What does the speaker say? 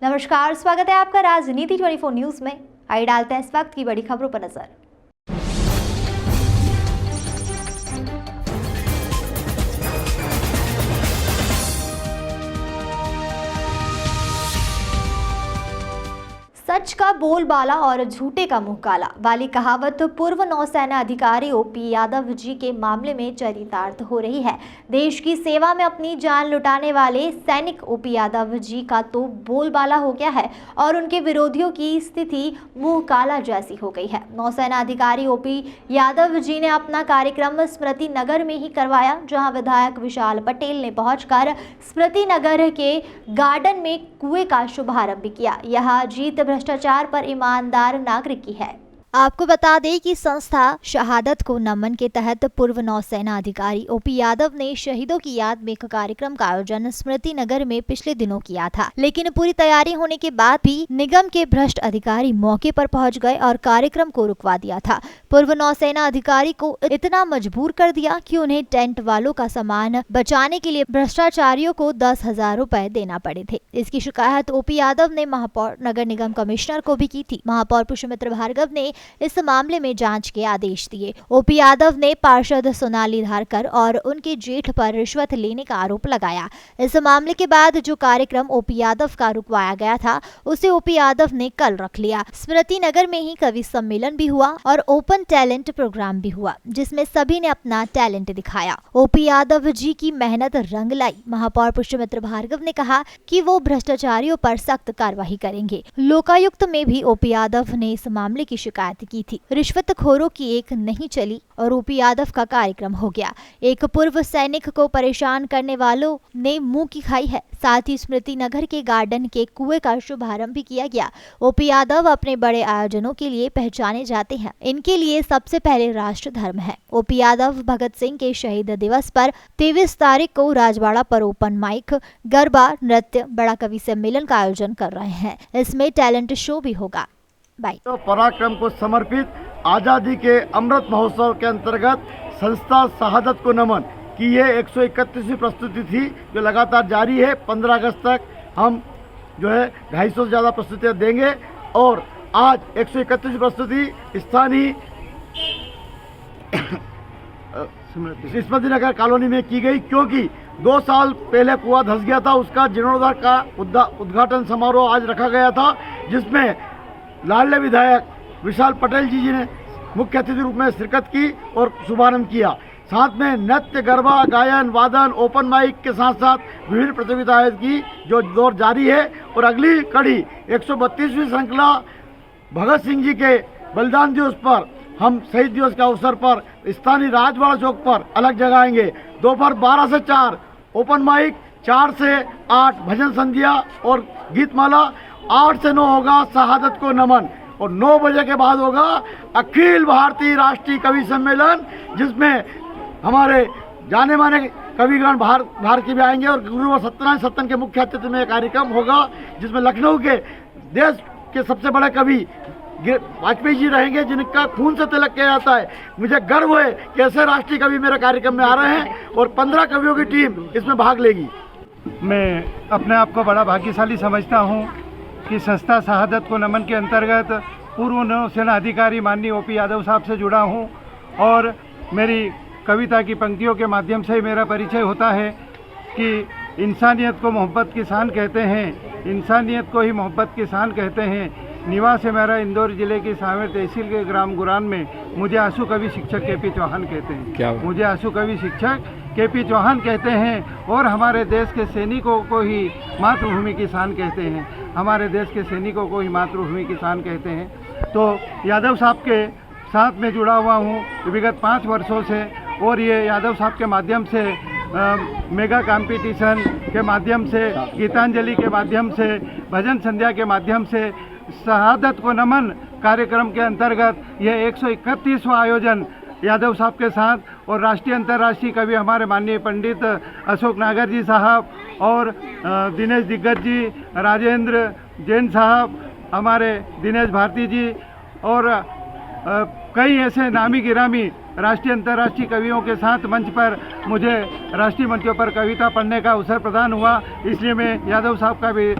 नमस्कार, स्वागत है आपका राजनीति 24 न्यूज में। आइए डालते हैं इस वक्त की बड़ी खबरों पर नजर। सच का बोलबाला और झूठे का मुंह काला वाली कहावत पूर्व नौसेना अधिकारी ओपी यादव जी के मामले में चरितार्थ हो रही है। देश की सेवा में अपनी जान लुटाने वाले सैनिक ओपी यादव जी का तो बोलबाला हो गया है और उनके विरोधियों की स्थिति मुंह काला जैसी हो गई है। नौसेना अधिकारी ओपी यादव जी ने अपना कार्यक्रम स्मृति नगर में ही करवाया, जहां विधायक विशाल पटेल ने पहुंचकर स्मृति नगर के गार्डन में कुएं का शुभारंभ किया। यह जीत भ्रष्टाचार पर ईमानदार नागरिक की है। आपको बता दें कि संस्था शहादत को नमन के तहत पूर्व नौसेना अधिकारी ओपी यादव ने शहीदों की याद में एक कार्यक्रम का आयोजन स्मृति नगर में पिछले दिनों किया था, लेकिन पूरी तैयारी होने के बाद भी निगम के भ्रष्ट अधिकारी मौके पर पहुंच गए और कार्यक्रम को रुकवा दिया था। पूर्व नौसेना अधिकारी को इतना मजबूर कर दिया कि उन्हें टेंट वालों का सामान बचाने के लिए भ्रष्टाचारियों को 10,000 रुपए देना पड़े थे। इसकी शिकायत ओपी यादव ने महापौर नगर निगम कमिश्नर को भी की थी। महापौर पुष्पमित्र भार्गव ने इस मामले में जांच के आदेश दिए। ओपी यादव ने पार्षद सोनाली धारकर और उनके जेठ पर रिश्वत लेने का आरोप लगाया। इस मामले के बाद जो कार्यक्रम ओपी यादव का रुकवाया गया था, उसे ओपी यादव ने कल रख लिया। स्मृति नगर में ही कवि सम्मेलन भी हुआ और ओपन टैलेंट प्रोग्राम भी हुआ, जिसमें सभी ने अपना टैलेंट दिखाया। ओपी यादव जी की मेहनत रंग लाई। महापौर पुष्पमित्र भार्गव ने कहा कि वो भ्रष्टाचारियों पर सख्त कार्रवाई करेंगे। लोकायुक्त में भी ओपी यादव ने इस मामले की शिकायत की थी। रिश्वतखोरों की एक नहीं चली और ओपी यादव का कार्यक्रम हो गया। एक पूर्व सैनिक को परेशान करने वालों ने मुंह की खाई है। साथ ही स्मृति नगर के गार्डन के कुएं का शुभारंभ भी किया गया। ओपी यादव अपने बड़े आयोजनों के लिए पहचाने जाते हैं। इनके लिए सबसे पहले राष्ट्र धर्म है। ओपी यादव भगत सिंह के शहीद दिवस पर 23 तारीख को राजवाड़ा पर ओपन माइक, गरबा, नृत्य, बड़ा कवि सम्मेलन का आयोजन कर रहे हैं। इसमें टैलेंट शो भी होगा। तो पराक्रम को समर्पित आज़ादी के अमृत महोत्सव के अंतर्गत संस्था शहादत को नमन की ये 131वीं प्रस्तुति थी, जो लगातार जारी है। 15 अगस्त तक हम जो है 250 से ज़्यादा प्रस्तुतियाँ देंगे और आज 131वीं प्रस्तुति स्थानीय स्मृति नगर कॉलोनी में की गई, क्योंकि 2 साल पहले कुआं धंस गया था। उसका जीर्णोद्धार का उद्घाटन समारोह आज रखा गया था, जिसमें लाडले विधायक विशाल पटेल जी ने मुख्य अतिथि रूप में शिरकत की और शुभारंभ किया। साथ में नृत्य, गरबा, गायन, वादन, ओपन माइक के साथ साथ विभिन्न प्रतियोगिताएं की जो दौर जारी है। और अगली कड़ी 132वीं श्रृंखला भगत सिंह जी के बलिदान दिवस पर हम शहीद दिवस के अवसर पर स्थानीय राजवाड़ा चौक पर अलग जगाएंगे। दोपहर 12 से 4 ओपन माइक, 4 से 8 भजन संध्या और गीतमाला, 8 से 9 होगा शहादत को नमन और 9 बजे के बाद होगा अखिल भारतीय राष्ट्रीय कवि सम्मेलन, जिसमें हमारे जाने माने कविगण बाहर के भी आएंगे और गुरुवर सत्यनारायण सत्तन के मुख्य अतिथि में कार्यक्रम होगा, जिसमें लखनऊ के देश के सबसे बड़े कवि वाजपेयी जी रहेंगे, जिनका खून से तिलक किया जाता है। मुझे गर्व है कि ऐसे राष्ट्रीय कवि मेरे कार्यक्रम में आ रहे हैं और 15 कवियों की टीम इसमें भाग लेगी। मैं अपने आप को बड़ा भाग्यशाली समझता हूँ कि संस्था शहादत को नमन के अंतर्गत पूर्व नौसेना अधिकारी माननीय ओपी यादव साहब से जुड़ा हूँ और मेरी कविता की पंक्तियों के माध्यम से ही मेरा परिचय होता है कि इंसानियत को मोहब्बत की शान कहते हैं, इंसानियत को ही मोहब्बत की शान कहते हैं। निवास है मेरा इंदौर जिले की सांवेर तहसील के ग्राम गुरान में। मुझे आंसू कवि शिक्षक के पी चौहान कहते हैं। क्या मुझे आंसू कवि शिक्षक के पी चौहान कहते हैं और हमारे देश के सैनिकों को ही मातृभूमि की शान कहते हैं। हमारे देश के सैनिकों को ही मातृभूमि की शान कहते हैं। तो यादव साहब के साथ में जुड़ा हुआ हूँ विगत 5 वर्षों से और ये यादव साहब के माध्यम से मेगा कंपटीशन के माध्यम से, गीतांजलि के माध्यम से, भजन संध्या के माध्यम से शहादत को नमन कार्यक्रम के अंतर्गत यह 131वां आयोजन यादव साहब के साथ और राष्ट्रीय अंतर्राष्ट्रीय कवि हमारे माननीय पंडित अशोक नागर जी साहब और दिनेश दिग्गज जी, राजेंद्र जैन साहब, हमारे दिनेश भारती जी और कई ऐसे नामी गिरामी राष्ट्रीय अंतर्राष्ट्रीय कवियों के साथ मंच पर मुझे राष्ट्रीय मंचों पर कविता पढ़ने का अवसर प्रदान हुआ। इसलिए मैं यादव साहब का भी